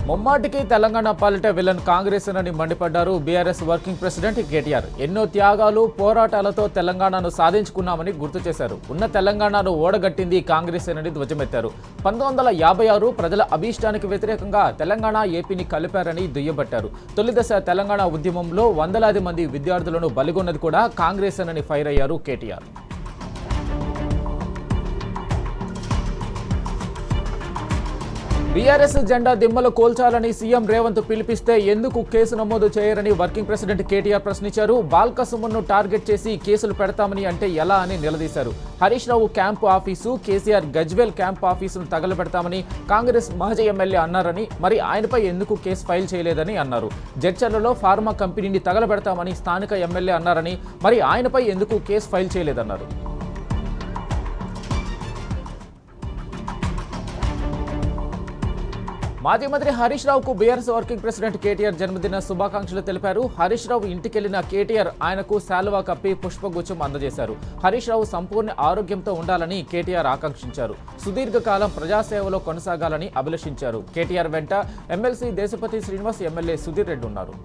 ముమ్మాటికి తెలంగాణ పాలిట విలన్ కాంగ్రెస్ అని మండిపడ్డారు బీఆర్ఎస్ వర్కింగ్ ప్రెసిడెంట్ కేటీఆర్. ఎన్నో త్యాగాలు పోరాటాలతో తెలంగాణను సాధించుకున్నామని గుర్తు చేశారు. ఉన్న తెలంగాణను ఓడగట్టింది కాంగ్రెస్ అని ధ్వజమెత్తారు. 1956 ప్రజల అభీష్టానికి వ్యతిరేకంగా తెలంగాణ ఏపీని కలిపారని దుయ్యబట్టారు. తొలిదశ తెలంగాణ ఉద్యమంలో వందలాది మంది విద్యార్థులను బలిగొన్నది కూడా కాంగ్రెస్ అని ఫైర్ అయ్యారు కేటీఆర్. బీఆర్ఎస్ జెండా దిమ్మలు కోల్చాలని సీఎం రేవంత్ పిలిపిస్తే ఎందుకు కేసు నమోదు చేయరని వర్కింగ్ ప్రెసిడెంట్ కేటీఆర్ ప్రశ్నించారు. బాల్క సుమన్ను టార్గెట్ చేసి కేసులు పెడతామని అంటే ఎలా అని నిలదీశారు. Harish Rao camp office, KCR Gajwel camp ఆఫీసును తగలబెడతామని కాంగ్రెస్ మాజీ ఎమ్మెల్యే అన్నారని, మరి ఆయనపై ఎందుకు కేసు ఫైల్ చేయలేదని అన్నారు. జడ్చర్లలో ఫార్మా కంపెనీని తగలబెడతామని స్థానిక ఎమ్మెల్యే అన్నారని, మరి ఆయనపై ఎందుకు కేసు ఫైల్ చేయలేదన్నారు. మాజీ మంత్రి హరీష్ రావుకు బీఆర్ఎస్ వర్కింగ్ ప్రెసిడెంట్ కేటీఆర్ జన్మదిన శుభాకాంక్షలు తెలిపారు. హరీష్ రావు ఇంటికెళ్లిన కేటీఆర్ ఆయనకు శాలువా కప్పి పుష్పగుచ్చం అందజేశారు. హరీష్ రావు సంపూర్ణ ఆరోగ్యంతో ఉండాలని కేటీఆర్ ఆకాంక్షించారు. సుదీర్ఘకాలం ప్రజాసేవలో కొనసాగాలని అభిలషించారు. కేటీఆర్ వెంట ఎమ్మెల్సీ దేశపతి శ్రీనివాస్, ఎమ్మెల్యే సుధీర్ రెడ్డి ఉన్నారు.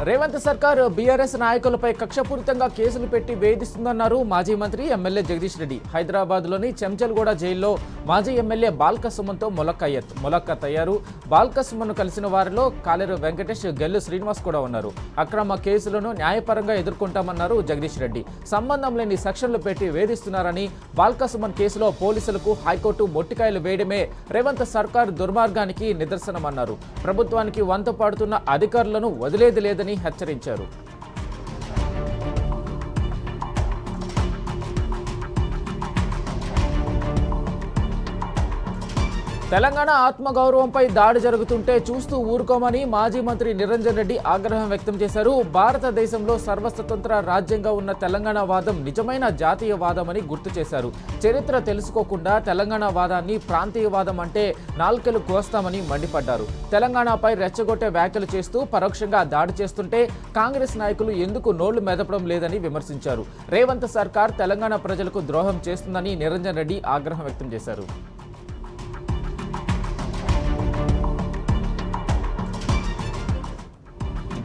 రేవంత్ సర్కార్ బీఆర్ఎస్ నాయకులపై కక్షపూరితంగా కేసులు పెట్టి వేధిస్తుందన్నారు మాజీ మంత్రి ఎమ్మెల్యే జగదీష్ రెడ్డి. హైదరాబాద్లోని చెంచల్గూడ జైల్లో మాజీ ఎమ్మెల్యే బాల్క సుమన్తో ములక్కత్ అయ్యారు. బాల్క సుమన్ను కలిసిన వారిలో కాలేరు వెంకటేష్, గెల్లు శ్రీనివాస్ కూడా ఉన్నారు. అక్రమ కేసులను న్యాయపరంగా ఎదుర్కొంటామన్నారు జగదీష్ రెడ్డి. సంబంధం లేని సెక్షన్లు పెట్టి వేధిస్తున్నారని, బాల్క సుమన్ కేసులో పోలీసులకు హైకోర్టు మొట్టికాయలు వేయడమే రేవంత్ సర్కార్ దుర్మార్గానికి నిదర్శనమన్నారు. ప్రభుత్వానికి వంత పాడుతున్న అధికారులను వదిలేది లేదని హెచ్చరించారు. తెలంగాణ ఆత్మగౌరవంపై దాడి జరుగుతుంటే చూస్తూ ఊరుకోమని మాజీ మంత్రి నిరంజన్ రెడ్డి ఆగ్రహం వ్యక్తం చేశారు. భారతదేశంలో సర్వస్వతంత్ర రాజ్యంగా ఉన్న తెలంగాణ వాదం నిజమైన జాతీయవాదమని గుర్తు చేశారు. చరిత్ర తెలుసుకోకుండా తెలంగాణ వాదాన్ని ప్రాంతీయవాదం అంటే నాల్కెలు కోస్తామని మండిపడ్డారు. తెలంగాణపై రెచ్చగొట్టే వ్యాఖ్యలు చేస్తూ పరోక్షంగా దాడి చేస్తుంటే కాంగ్రెస్ నాయకులు ఎందుకు నోళ్లు మెదపడం లేదని విమర్శించారు. రేవంత్ సర్కార్ తెలంగాణ ప్రజలకు ద్రోహం చేస్తుందని నిరంజన్ రెడ్డి ఆగ్రహం వ్యక్తం చేశారు.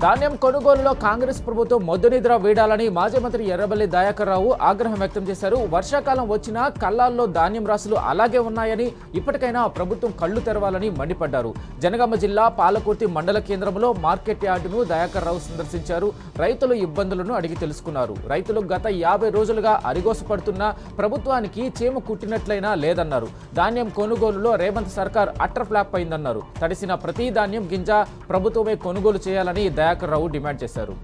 ధాన్యం కొనుగోలులో కాంగ్రెస్ ప్రభుత్వం మొద్దునిద్ర వీడాలని మాజీ మంత్రి ఎర్రబెల్లి దయాకర్ రావు ఆగ్రహం వ్యక్తం చేశారు. వర్షాకాలం వచ్చినా కళ్ళాల్లో ధాన్యం రాసులు అలాగే ఉన్నాయని, ఇప్పటికైనా ప్రభుత్వం కళ్లు తెరవాలని మండిపడ్డారు. జనగామ జిల్లా పాలకుర్తి మండల కేంద్రంలో మార్కెట్ యార్డును దయాకర్ రావు సందర్శించారు. రైతుల ఇబ్బందులను అడిగి తెలుసుకున్నారు. రైతులు గత 50 రోజులుగా అరిగోసపడుతున్నా ప్రభుత్వానికి చీమ కుట్టినట్లయినా లేదన్నారు. ధాన్యం కొనుగోలులో రేవంత్ సర్కార్ అట్టర్ ఫ్లాప్ అయిందన్నారు. తడిసిన ప్రతి ధాన్యం గింజ ప్రభుత్వమే కొనుగోలు చేయాలని దయాకర్ రావు డిమాండ్ చేశారు.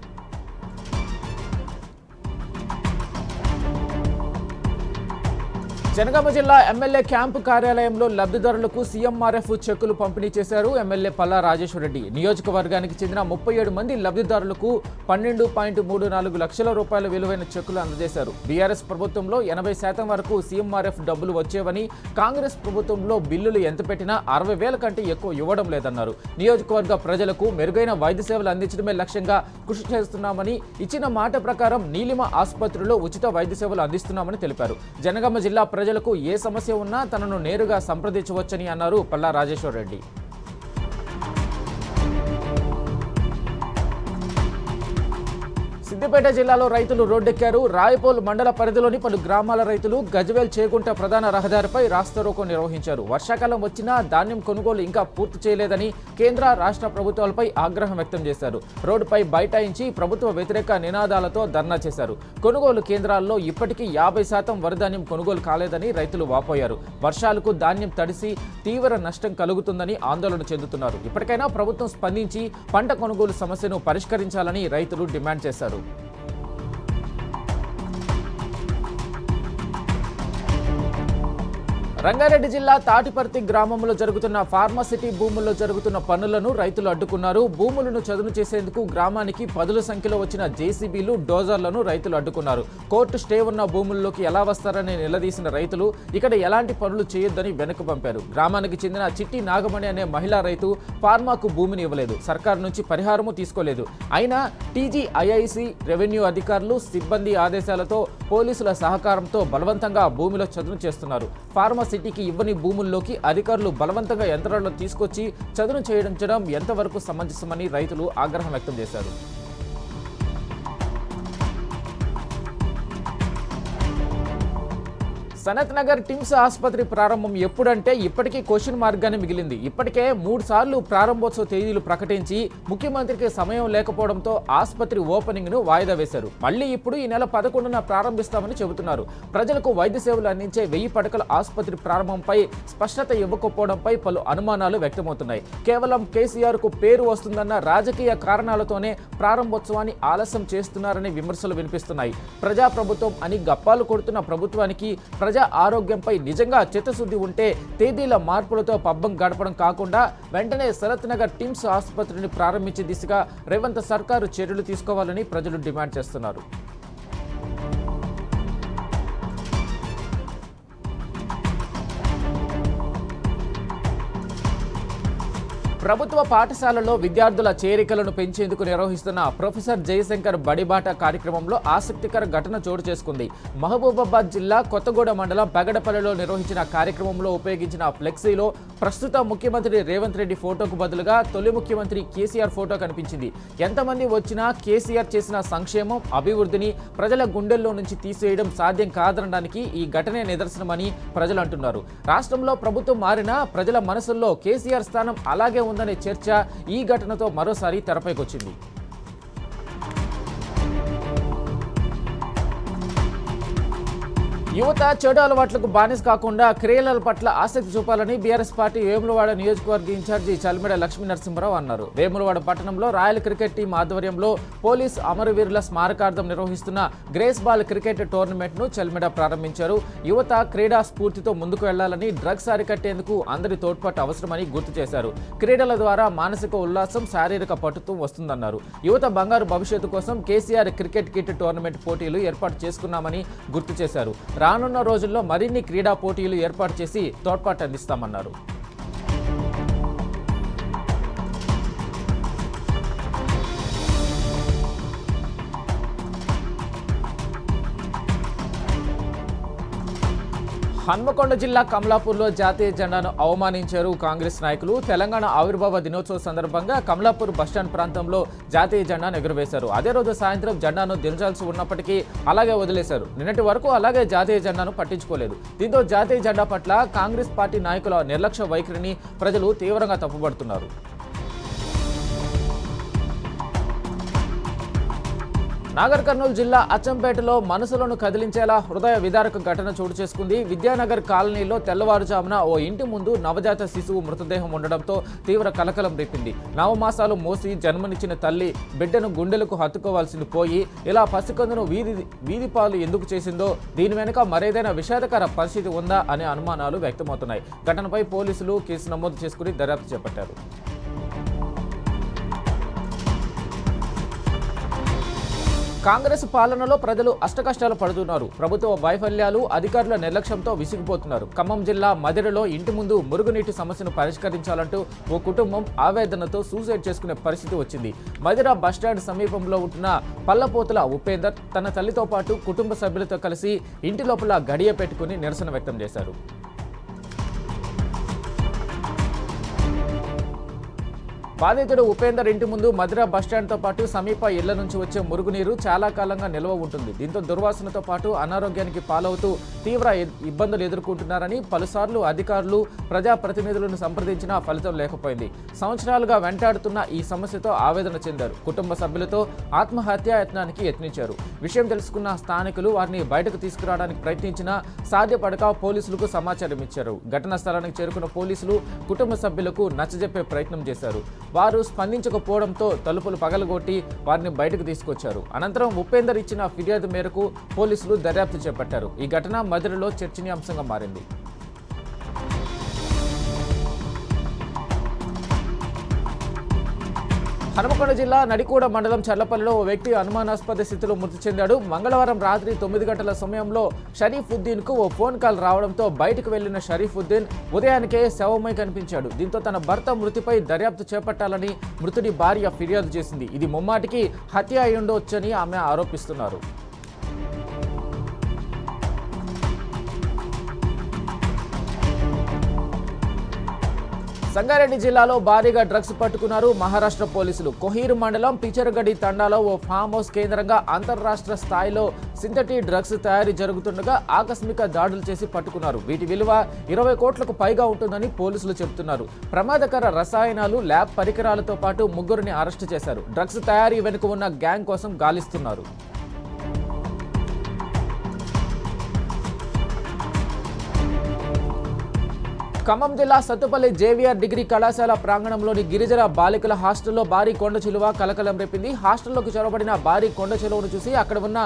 జనగామ జిల్లా ఎమ్మెల్యే క్యాంపు కార్యాలయంలో లబ్ధిదారులకు సీఎంఆర్ఎఫ్ చెక్కులు పంపిణీ చేశారు ఎమ్మెల్యే పల్లా రాజేశ్వరరెడ్డి. నియోజకవర్గానికి చెందిన 37 మంది లబ్ధిదారులకు 12.34 లక్షల రూపాయల విలువైన చెక్కులు అందజేశారు. బీఆర్ఎస్ ప్రభుత్వంలో 80% వరకు సీఎంఆర్ఎఫ్ డబ్బులు వచ్చేవని, కాంగ్రెస్ ప్రభుత్వంలో బిల్లులు ఎంత పెట్టినా 60,000 కంటే ఎక్కువ ఇవ్వడం లేదన్నారు. నియోజకవర్గ ప్రజలకు మెరుగైన వైద్య సేవలు అందించడమే లక్ష్యంగా కృషి చేస్తున్నామని, ఇచ్చిన మాట ప్రకారం నీలిమ ఆసుపత్రిలో ఉచిత వైద్య సేవలు అందిస్తున్నామని తెలిపారు. జనగామ జిల్లా ప్రజలకు ఏ సమస్య ఉన్నా తనను నేరుగా సంప్రదించవచ్చని అన్నారు పల్లా రాజేశ్వరరెడ్డి. సిద్దిపేట జిల్లాలో రైతులు రోడ్డెక్కారు. రాయపోల్ మండల పరిధిలోని పలు గ్రామాల రైతులు గజ్వేల్ చేగుంట ప్రధాన రహదారిపై రాస్తారోకో నిర్వహించారు. వర్షాకాలం వచ్చినా ధాన్యం కొనుగోలు ఇంకా పూర్తి చేయలేదని, కేంద్ర రాష్ట్ర ప్రభుత్వాలపై ఆగ్రహం వ్యక్తం చేశారు. రోడ్డుపై బైఠాయించి ప్రభుత్వ వ్యతిరేక నినాదాలతో ధర్నా చేశారు. కొనుగోలు కేంద్రాల్లో ఇప్పటికీ 50% వరిధాన్యం కొనుగోలు కాలేదని రైతులు వాపోయారు. వర్షాలకు ధాన్యం తడిసి తీవ్ర నష్టం కలుగుతుందని ఆందోళన చెందుతున్నారు. ఇప్పటికైనా ప్రభుత్వం స్పందించి పంట కొనుగోలు సమస్యను పరిష్కరించాలని రైతులు డిమాండ్ చేశారు. రంగారెడ్డి జిల్లా తాటిపర్తి గ్రామంలో జరుగుతున్న ఫార్మాసిటీ భూముల్లో జరుగుతున్న పనులను రైతులు అడ్డుకున్నారు. భూములను చదును చేసేందుకు గ్రామానికి పదుల సంఖ్యలో వచ్చిన జేసీబీలు, డోజర్లను రైతులు అడ్డుకున్నారు. కోర్టు స్టే ఉన్న భూముల్లోకి ఎలా వస్తారని నిలదీసిన రైతులు ఇక్కడ ఎలాంటి పనులు చేయొద్దని వెనక్కు పంపారు. గ్రామానికి చెందిన చిట్టి నాగమణి అనే మహిళా రైతు ఫార్మాకు భూమిని ఇవ్వలేదు, సర్కారు నుంచి పరిహారము తీసుకోలేదు. అయినా టీజీఐఐసి, రెవెన్యూ అధికారులు, సిబ్బంది ఆదేశాలతో, పోలీసుల సహకారంతో బలవంతంగా భూమిలో చదును చేస్తున్నారు. ఫార్మాసిటీకి ఇవ్వని భూముల్లోకి అధికారులు బలవంతంగా యంత్రాలను తీసుకొచ్చి చదును చేయించడం ఎంతవరకు సమంజసమని రైతులు ఆగ్రహం వ్యక్తం చేశారు. సనత్ నగర్ టిమ్స్ ఆసుపత్రి ప్రారంభం ఎప్పుడంటే ఇప్పటికీ క్వశ్చన్ మార్గానే మిగిలింది. ఇప్పటికే 3 సార్లు ప్రారంభోత్సవ తేదీలు ప్రకటించి ముఖ్యమంత్రికి సమయం లేకపోవడంతో ఆసుపత్రి ఓపెనింగ్ ను వాయిదా వేశారు. మళ్ళీ ఇప్పుడు ఈ నెల 11న ప్రారంభిస్తామని చెబుతున్నారు. ప్రజలకు వైద్య సేవలు అందించే 1000 పడకల ఆసుపత్రి ప్రారంభంపై స్పష్టత ఇవ్వకపోవడంపై పలు అనుమానాలు వ్యక్తమవుతున్నాయి. కేవలం కేసీఆర్ కు పేరు వస్తుందన్న రాజకీయ కారణాలతోనే ప్రారంభోత్సవాన్ని ఆలస్యం చేస్తున్నారనే విమర్శలు వినిపిస్తున్నాయి. ప్రజాప్రభుత్వం అని గప్పాలు కొడుతున్న ప్రభుత్వానికి ప్రజా ఆరోగ్యంపై నిజంగా చిత్తశుద్ధి ఉంటే తేదీల మార్పులతో పబ్బం గడపడం కాకుండా వెంటనే సనత్ నగర్ టిమ్స్ ఆసుపత్రిని ప్రారంభించే దిశగా రేవంత్ సర్కారు చర్యలు తీసుకోవాలని ప్రజలు డిమాండ్ చేస్తున్నారు. ప్రభుత్వ పాఠశాలలో విద్యార్థుల చేరికలను పెంచేందుకు నిర్వహిస్తున్న ప్రొఫెసర్ జయశంకర్ బడిబాట కార్యక్రమంలో ఆసక్తికర ఘటన చోటు చేసుకుంది. మహబూబాబాద్ జిల్లా కొత్తగూడ మండలం పెగడపల్లిలో నిర్వహించిన కార్యక్రమంలో ఉపయోగించిన ఫ్లెక్సీలో ప్రస్తుత ముఖ్యమంత్రి రేవంత్ రెడ్డి ఫోటోకు బదులుగా తొలి ముఖ్యమంత్రి కేసీఆర్ ఫోటో కనిపించింది. ఎంతమంది వచ్చినా కేసీఆర్ చేసిన సంక్షేమం, అభివృద్ధిని ప్రజల గుండెల్లో నుంచి తీసేయడం సాధ్యం కాదనడానికి ఈ ఘటనే నిదర్శనమని ప్రజలు అంటున్నారు. రాష్ట్రంలో ప్రభుత్వం మారినా ప్రజల మనసుల్లో కేసీఆర్ స్థానం అలాగే ఉందనే చర్చ ఈ ఘటనతో మరోసారి తెరపైకొచ్చింది. యువత చెడు అలవాట్లకు బానిస కాకుండా క్రీడల పట్ల ఆసక్తి చూపాలని బీఆర్ఎస్ పార్టీ వేములవాడ నియోజకవర్గ ఇన్ఛార్జి చల్మెడ లక్ష్మీ నరసింహరావు అన్నారు. వేములవాడ పట్టణంలో రాయల్ క్రికెట్ టీం ఆధ్వర్యంలో పోలీస్ అమరవీరుల స్మారకార్థం నిర్వహిస్తున్న గ్రేస్ బాల్ క్రికెట్ టోర్నమెంట్ను చల్మెడ ప్రారంభించారు. యువత క్రీడా స్ఫూర్తితో ముందుకు వెళ్లాలని, డ్రగ్స్ అరికట్టేందుకు అందరి తోడ్పాటు అవసరమని గుర్తు చేశారు. క్రీడల ద్వారా మానసిక ఉల్లాసం, శారీరక పటుత్వం వస్తుందన్నారు. యువత బంగారు భవిష్యత్తు కోసం కేసీఆర్ క్రికెట్ కిట్ టోర్నమెంట్ పోటీలు ఏర్పాటు చేసుకున్నామని గుర్తు చేశారు. రానున్న రోజుల్లో మరిన్ని క్రీడా పోటీలు ఏర్పాటు చేసి తోడ్పాటు అందిస్తామన్నారు. హన్మకొండ జిల్లా కమలాపూర్లో జాతీయ జెండాను అవమానించారు కాంగ్రెస్ నాయకులు. తెలంగాణ ఆవిర్భావ దినోత్సవం సందర్భంగా కమలాపూర్ బస్టాండ్ ప్రాంతంలో జాతీయ జెండాను ఎగురవేశారు. అదే రోజు సాయంత్రం జెండాను దించాల్సి ఉన్నప్పటికీ అలాగే వదిలేశారు. నిన్నటి వరకు అలాగే జాతీయ జెండాను పట్టించుకోలేదు. దీంతో జాతీయ జెండా పట్ల కాంగ్రెస్ పార్టీ నాయకుల నిర్లక్ష్య వైఖరిని ప్రజలు తీవ్రంగా తప్పుపడుతున్నారు. నాగర్ కర్నూలు జిల్లా అచ్చంపేటలో మనసులను కదిలించేలా హృదయ విదారక ఘటన చోటు చేసుకుంది. విద్యానగర్ కాలనీలో తెల్లవారుజామున ఓ ఇంటి ముందు నవజాత శిశువు మృతదేహం ఉండడంతో తీవ్ర కలకలం రేపింది. 9 మాసాలు మోసి జన్మనిచ్చిన తల్లి బిడ్డను గుండెలకు హత్తుకోవాల్సింది పోయి ఇలా పసికందును వీధి పాలు ఎందుకు చేసిందో, దీని వెనుక మరేదైనా విషాదకర పరిస్థితి ఉందా అనే అనుమానాలు వ్యక్తమవుతున్నాయి. ఘటనపై పోలీసులు కేసు నమోదు చేసుకుని దర్యాప్తు చేపట్టారు. కాంగ్రెస్ పాలనలో ప్రజలు అష్టకష్టాలు పడుతున్నారు. ప్రభుత్వ వైఫల్యాలు, అధికారుల నిర్లక్ష్యంతో విసిగిపోతున్నారు. ఖమ్మం జిల్లా మదిరలో ఇంటి ముందు మురుగునీటి సమస్యను పరిష్కరించాలంటూ ఓ కుటుంబం ఆవేదనతో సూసైడ్ చేసుకునే పరిస్థితి వచ్చింది. మదిర బస్టాండ్ సమీపంలో ఉంటున్న పల్లపోతుల ఉపేందర్ తన తల్లితో పాటు కుటుంబ సభ్యులతో కలిసి ఇంటి లోపల గడియ పెట్టుకుని నిరసన వ్యక్తం చేశారు. బాధితుడు ఉపేందర్ ఇంటి ముందు మదిర బస్టాండ్తో పాటు సమీప ఇళ్ల నుంచి వచ్చే మురుగునీరు చాలా కాలంగా నిల్వ ఉంటుంది. దీంతో దుర్వాసనతో పాటు అనారోగ్యానికి పాలవుతూ తీవ్ర ఇబ్బందులు ఎదుర్కొంటున్నారని పలుసార్లు అధికారులు, ప్రజాప్రతినిధులను సంప్రదించినా ఫలితం లేకపోయింది. సంవత్సరాలుగా వెంటాడుతున్న ఈ సమస్యతో ఆవేదన చెందారు. కుటుంబ సభ్యులతో ఆత్మహత్యా యత్నానికి యత్నించారు. విషయం తెలుసుకున్న స్థానికులు వారిని బయటకు తీసుకురావడానికి ప్రయత్నించినా సాధ్యపడక పోలీసులకు సమాచారం ఇచ్చారు. ఘటనా స్థలానికి చేరుకున్న పోలీసులు కుటుంబ సభ్యులకు నచ్చజెప్పే ప్రయత్నం చేశారు. వారు స్పందించకపోవడంతో తలుపులు పగలగొట్టి వారిని బయటకు తీసుకొచ్చారు. అనంతరం ఉపేందర్ ఇచ్చిన ఫిర్యాదు మేరకు పోలీసులు దర్యాప్తు చేపట్టారు. ఈ ఘటన మదిరలో చర్చనీయాంశంగా మారింది. హనుమకొండ జిల్లా నడికూడ మండలం చర్లపల్లిలో ఓ వ్యక్తి అనుమానాస్పద స్థితిలో మృతి చెందాడు. మంగళవారం రాత్రి 9 గంటల సమయంలో షరీఫుద్దీన్కు ఓ ఫోన్ కాల్ రావడంతో బయటకు వెళ్లిన షరీఫుద్దీన్ ఉదయానికే శవమై కనిపించాడు. దీంతో తన భర్త మృతిపై దర్యాప్తు చేపట్టాలని మృతుడి భార్య ఫిర్యాదు చేసింది. ఇది ముమ్మాటికి హత్య అయి ఉండవచ్చని ఆమె ఆరోపిస్తున్నారు. సంగారెడ్డి జిల్లాలో భారీగా డ్రగ్స్ పట్టుకున్నారు మహారాష్ట్ర పోలీసులు. కోహీర్ మండలం పిచరగడి తండాలో ఓ ఫామ్ హౌస్ కేంద్రంగా అంతర్రాష్ట్ర స్థాయిలో సింథటిక్ డ్రగ్స్ తయారీ జరుగుతుండగా ఆకస్మిక దాడులు చేసి పట్టుకున్నారు. వీటి విలువ 20 కోట్లకు పైగా ఉంటుందని పోలీసులు చెబుతున్నారు. ప్రమాదకర రసాయనాలు, ల్యాబ్ పరికరాలతో పాటు ముగ్గురిని అరెస్టు చేశారు. డ్రగ్స్ తయారీ వెనుక ఉన్న గ్యాంగ్ కోసం గాలిస్తున్నారు. ఖమ్మం జిల్లా సత్తుపల్లి జేవీఆర్ డిగ్రీ కళాశాల ప్రాంగణంలోని గిరిజన బాలికల హాస్టల్లో భారీ కొండ చిలువ కలకలం రేపింది. హాస్టల్లోకి చొరబడిన భారీ కొండ చిలువను చూసి అక్కడ ఉన్న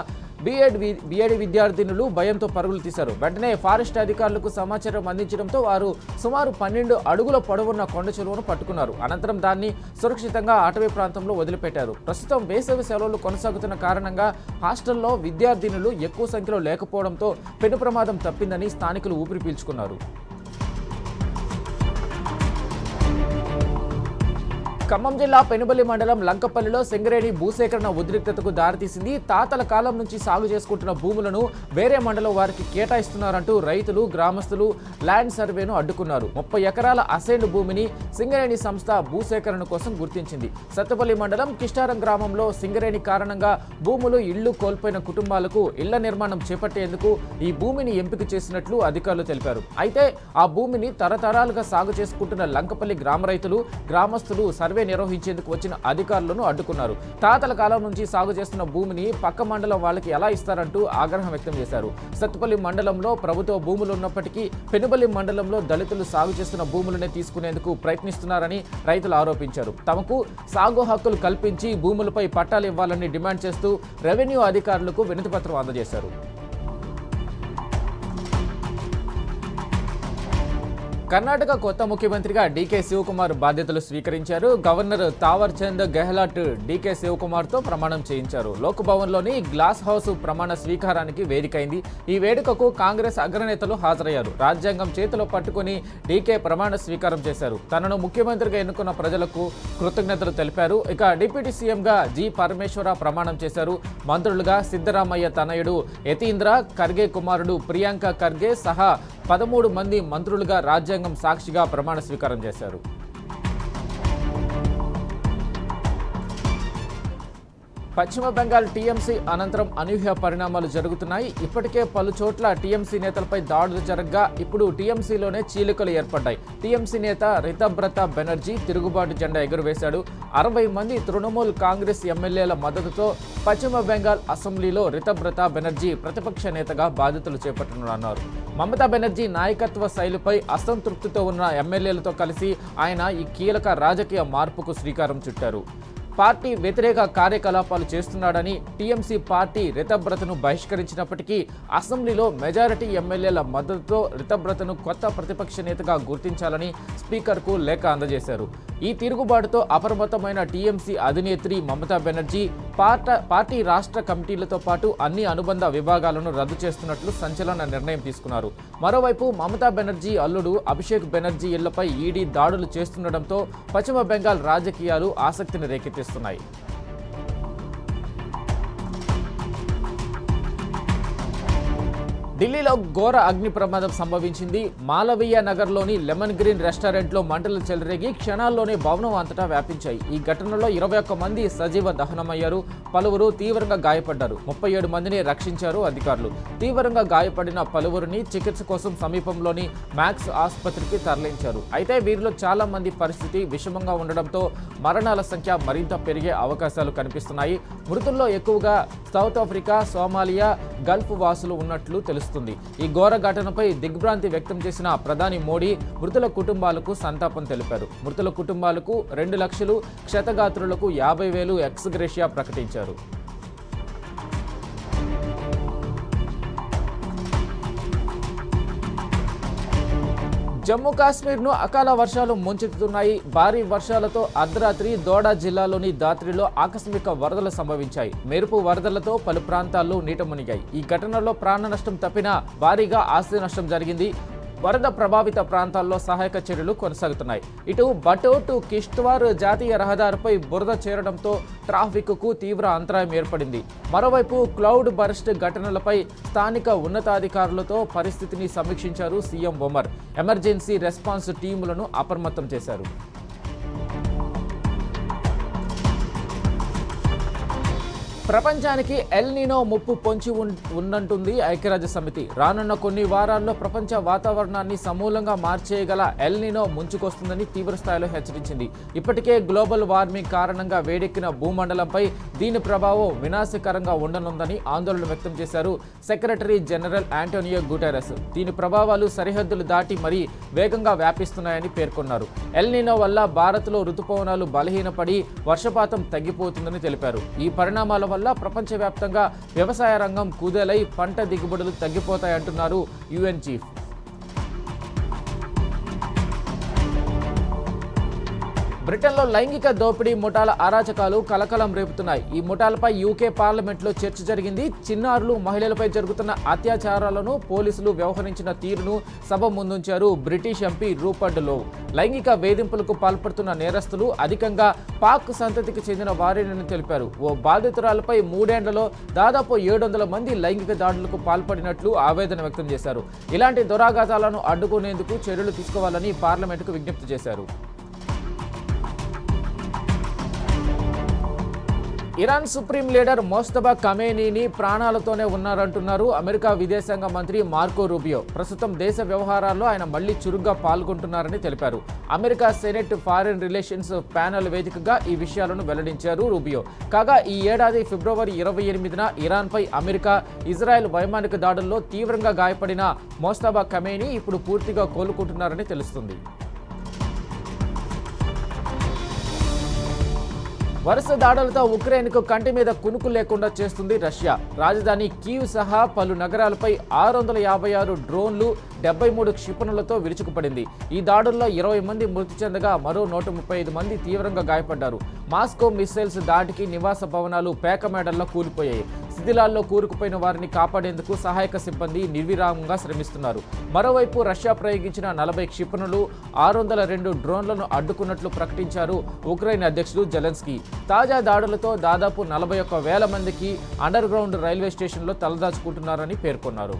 బీఎడ్ విద్యార్థినులు భయంతో పరుగులు తీశారు. వెంటనే ఫారెస్ట్ అధికారులకు సమాచారం అందించడంతో వారు సుమారు 12 అడుగుల పొడవున్న కొండ చిలువను పట్టుకున్నారు. అనంతరం దాన్ని సురక్షితంగా అటవీ ప్రాంతంలో వదిలిపెట్టారు. ప్రస్తుతం వేసవి సెలవులు కొనసాగుతున్న కారణంగా హాస్టల్లో విద్యార్థినులు ఎక్కువ సంఖ్యలో లేకపోవడంతో పెను ప్రమాదం తప్పిందని స్థానికులు ఊపిరి పీల్చుకున్నారు. ఖమ్మం జిల్లా పెనుబల్లి మండలం లంకపల్లిలో సింగరేణి భూసేకరణ ఉద్రిక్తతకు దారితీసింది. తాతల కాలం నుంచి సాగు చేసుకుంటున్న భూములను వేరే మండలం వారికి కేటాయిస్తున్నారంటూ రైతులు, గ్రామస్తులు ల్యాండ్ సర్వేను అడ్డుకున్నారు. 30 ఎకరాల అసైన్డ్ భూమిని సింగరేణి సంస్థ భూసేకరణ కోసం గుర్తించింది. సత్తుపల్లి మండలం కిష్టారం గ్రామంలో సింగరేణి కారణంగా భూములు, ఇళ్లు కోల్పోయిన కుటుంబాలకు ఇళ్ల నిర్మాణం చేపట్టేందుకు ఈ భూమిని ఎంపిక చేసినట్లు అధికారులు తెలిపారు. అయితే ఆ భూమిని తరతరాలుగా సాగు చేసుకుంటున్న లంకపల్లి గ్రామ రైతులు, గ్రామస్తులు సర్వే నిర్వహించేందుకు వచ్చిన అధికారులను అడ్డుకున్నారు. తాతల కాలం నుంచి సాగు చేస్తున్న భూమిని పక్క మండలం వాళ్ళకి ఎలా ఇస్తారంటూ ఆగ్రహం వ్యక్తం చేశారు. సత్తుపల్లి మండలంలో ప్రభుత్వ భూములు ఉన్నప్పటికీ పెనుబల్లి మండలంలో దళితులు సాగు చేస్తున్న భూములనే తీసుకునేందుకు ప్రయత్నిస్తున్నారని రైతులు ఆరోపించారు. తమకు సాగు హక్కులు కల్పించి భూములపై పట్టాలు ఇవ్వాలని డిమాండ్ చేస్తూ రెవెన్యూ అధికారులకు వినతిపత్రం అందజేశారు. కర్ణాటక కొత్త ముఖ్యమంత్రిగా డీకే శివకుమార్ బాధ్యతలు స్వీకరించారు. గవర్నర్ తావర్ చంద్ గెహ్లాట్ డీకే శివకుమార్తో ప్రమాణం చేయించారు. లోక్ భవన్లోని గ్లాస్ హౌస్ ప్రమాణ స్వీకారానికి వేదికైంది. ఈ వేడుకకు కాంగ్రెస్ అగ్రనేతలు హాజరయ్యారు. రాజ్యాంగం చేతిలో పట్టుకుని డీకే ప్రమాణ స్వీకారం చేశారు. తనను ముఖ్యమంత్రిగా ఎన్నుకున్న ప్రజలకు కృతజ్ఞతలు తెలిపారు. ఇక డిప్యూటీ సీఎంగా జి పరమేశ్వర ప్రమాణం చేశారు. మంత్రులుగా సిద్ధరామయ్య తనయుడు యతీంద్ర ఖర్గే కుమారుడు ప్రియాంక ఖర్గే సహా 13 మంది మంత్రులుగా రాజ్యాంగం సాక్షిగా ప్రమాణ స్వీకారం చేశారు. పశ్చిమ బెంగాల్ టీఎంసీ అనంతరం అనూహ్య పరిణామాలు జరుగుతున్నాయి. ఇప్పటికే పలు చోట్ల టీఎంసీ నేతలపై దాడులు జరగగా ఇప్పుడు టీఎంసీలోనే చీలికలు ఏర్పడ్డాయి. టీఎంసీ నేత రితబ్రత బెనర్జీ తిరుగుబాటు జెండా ఎగురవేశాడు. 60 మంది తృణమూల్ కాంగ్రెస్ ఎమ్మెల్యేల మద్దతుతో పశ్చిమ బెంగాల్ అసెంబ్లీలో రితబ్రత బెనర్జీ ప్రతిపక్ష నేతగా బాధ్యతలు చేపట్టనున్నారు. మమతా బెనర్జీ నాయకత్వ శైలిపై అసంతృప్తితో ఉన్న ఎమ్మెల్యేలతో కలిసి ఆయన ఈ కీలక రాజకీయ మార్పుకు శ్రీకారం చుట్టారు. పార్టీ వ్యతిరేక కార్యకలాపాలు చేస్తున్నాడని టీఎంసీ పార్టీ రితబ్రతను బహిష్కరించినప్పటికీ అసెంబ్లీలో మెజారిటీ ఎమ్మెల్యేల మద్దతుతో రితబ్రతను కొత్త ప్రతిపక్ష నేతగా గుర్తించాలని స్పీకర్కు లేఖ అందజేశారు. ఈ తిరుగుబాటుతో అప్రమత్తమైన టీఎంసీ అధినేత్రి మమతా బెనర్జీ పార్టీ రాష్ట్ర కమిటీలతో పాటు అన్ని అనుబంధ విభాగాలను రద్దు చేస్తున్నట్లు సంచలన నిర్ణయం తీసుకున్నారు. మరోవైపు మమతా బెనర్జీ అల్లుడు అభిషేక్ బెనర్జీ ఇళ్లపై ఈడీ దాడులు చేస్తుండటంతో పశ్చిమ బెంగాల్ రాజకీయాలు ఆసక్తిని రేకెత్తిస్తున్నాయి. ఢిల్లీలో ఘోర అగ్ని ప్రమాదం సంభవించింది. మాలవీయ నగర్లోని లెమన్ గ్రీన్ రెస్టారెంట్లో మంటలు చెలరేగి క్షణాల్లోనే భవనం అంతటా వ్యాపించాయి. ఈ ఘటనలో 21 మంది సజీవ దహనమయ్యారు. పలువురు తీవ్రంగా గాయపడ్డారు. 37 మందిని రక్షించారు అధికారులు. తీవ్రంగా గాయపడిన పలువురిని చికిత్స కోసం సమీపంలోని మ్యాక్స్ ఆసుపత్రికి తరలించారు. అయితే వీరిలో చాలా మంది పరిస్థితి విషమంగా ఉండడంతో మరణాల సంఖ్య మరింత పెరిగే అవకాశాలు కనిపిస్తున్నాయి. మృతుల్లో ఎక్కువగా సౌత్ ఆఫ్రికా, సోమాలియా, గల్ఫ్ వాసులు ఉన్నట్లు తెలుస్తుంది. ఈ ఘోర ఘటనపై దిగ్భ్రాంతి వ్యక్తం చేసిన ప్రధాని మోడీ మృతుల కుటుంబాలకు సంతాపం తెలిపారు. మృతుల కుటుంబాలకు 2 లక్షలు, క్షతగాత్రులకు 50,000 ఎక్స్ గ్రేషియా ప్రకటించారు. జమ్మూ కాశ్మీర్ను అకాల వర్షాలు ముంచెత్తుతున్నాయి. భారీ వర్షాలతో అర్ధరాత్రి దోడా జిల్లాలోని దాత్రిలో ఆకస్మిక వరదలు సంభవించాయి. మెరుపు వరదలతో పలు ప్రాంతాల్లో నీట మునిగాయి. ఈ ఘటనలో ప్రాణ నష్టం తప్పినా భారీగా ఆస్తి నష్టం జరిగింది. వరద ప్రభావిత ప్రాంతాల్లో సహాయక చర్యలు కొనసాగుతున్నాయి. ఇటు బటో టు కిష్త్వార్ జాతీయ రహదారిపై బురద చేరడంతో ట్రాఫిక్కు తీవ్ర అంతరాయం ఏర్పడింది. మరోవైపు క్లౌడ్ బర్స్ట్ ఘటనలపై స్థానిక ఉన్నతాధికారులతో పరిస్థితిని సమీక్షించారు సీఎం ఒమర్. ఎమర్జెన్సీ రెస్పాన్స్ టీములను అప్రమత్తం చేశారు. ప్రపంచానికి ఎల్ నీనో ముప్పు పొంచి ఉందంటుంది ఐక్యరాజ్య సమితి. రానున్న కొన్ని వారాల్లో ప్రపంచ వాతావరణాన్ని సమూలంగా మార్చేయగల ఎల్ నీనో ముంచుకొస్తుందని తీవ్రస్థాయిలో హెచ్చరించింది. ఇప్పటికే గ్లోబల్ వార్మింగ్ కారణంగా వేడెక్కిన భూమండలంపై దీని ప్రభావం వినాశకరంగా ఉండనుందని ఆందోళన వ్యక్తం చేశారు సెక్రటరీ జనరల్ ఆంటోనియో గుటెరస్. దీని ప్రభావాలు సరిహద్దులు దాటి మరీ వేగంగా వ్యాపిస్తున్నాయని పేర్కొన్నారు. ఎల్ నీనో వల్ల భారత్లో రుతుపవనాలు బలహీనపడి వర్షపాతం తగ్గిపోతుందని తెలిపారు. ఈ పరిణామాల వల్ల ప్రపంచవ్యాప్తంగా వ్యవసాయ రంగం కుదేలై పంట దిగుబడులు తగ్గిపోతాయంటున్నారు యుఎన్ చీఫ్. బ్రిటన్లో లైంగిక దోపిడీ ముఠాల అరాచకాలు కలకలం రేపుతున్నాయి. ఈ ముఠాలపై యూకే పార్లమెంట్లో చర్చ జరిగింది. చిన్నారులు, మహిళలపై జరుగుతున్న అత్యాచారాలను పోలీసులు వ్యవహరించిన తీరును సభ ముందుంచారు బ్రిటిష్ ఎంపీ రూపర్ట్ లోవ్. లైంగిక వేధింపులకు పాల్పడుతున్న నేరస్తులు అధికంగా పాక్ సంతతికి చెందిన వారేనని తెలిపారు. ఓ బాధితురాలపై 3 ఏళ్లలో దాదాపు 700 మంది లైంగిక దాడులకు పాల్పడినట్లు ఆవేదన వ్యక్తం చేశారు. ఇలాంటి దురాఘాతాలను అడ్డుకునేందుకు చర్యలు తీసుకోవాలని పార్లమెంటుకు విజ్ఞప్తి చేశారు. ఇరాన్ సుప్రీం లీడర్ మోస్తబా ఖమేనీని ప్రాణాలతోనే ఉన్నారంటున్నారు అమెరికా విదేశాంగ మంత్రి మార్కో రూబియో. ప్రస్తుతం దేశ వ్యవహారాల్లో ఆయన మళ్లీ చురుగ్గా పాల్గొంటున్నారని తెలిపారు. America senate foreign relations panel వేదికగా ఈ విషయాలను వెల్లడించారు రూబియో. కాగా ఈ ఏడాది ఫిబ్రవరి 28న ఇరాన్పై అమెరికా, ఇజ్రాయెల్ వైమానిక దాడుల్లో తీవ్రంగా గాయపడిన మోస్తబా ఖమేనీ ఇప్పుడు పూర్తిగా కోలుకుంటున్నారని తెలుస్తుంది. వరుస దాడులతో ఉక్రెయిన్కు కంటి మీద కునుకు లేకుండా చేస్తుంది రష్యా. రాజధాని కీవ్ సహా పలు నగరాలపై 656 డ్రోన్లు, 73 క్షిపణులతో విరుచుకుపడింది. ఈ దాడుల్లో 20 మంది మృతి చెందగా మరో 135 మంది తీవ్రంగా గాయపడ్డారు. మాస్కో మిస్సైల్స్ దాటికి నివాస భవనాలు పేకమేడల్లో కూలిపోయాయి. శిథిలాల్లో కూరుకుపోయిన వారిని కాపాడేందుకు సహాయక సిబ్బంది నిర్విరామంగా శ్రమిస్తున్నారు. మరోవైపు రష్యా ప్రయోగించిన 40 క్షిపణులు, 602 డ్రోన్లను అడ్డుకున్నట్లు ప్రకటించారు ఉక్రెయిన్ అధ్యక్షుడు జెలెన్స్కీ. తాజా దాడులతో దాదాపు 41,000 మందికి అండర్ గ్రౌండ్ రైల్వే స్టేషన్లో తలదాచుకుంటున్నారని పేర్కొన్నారు.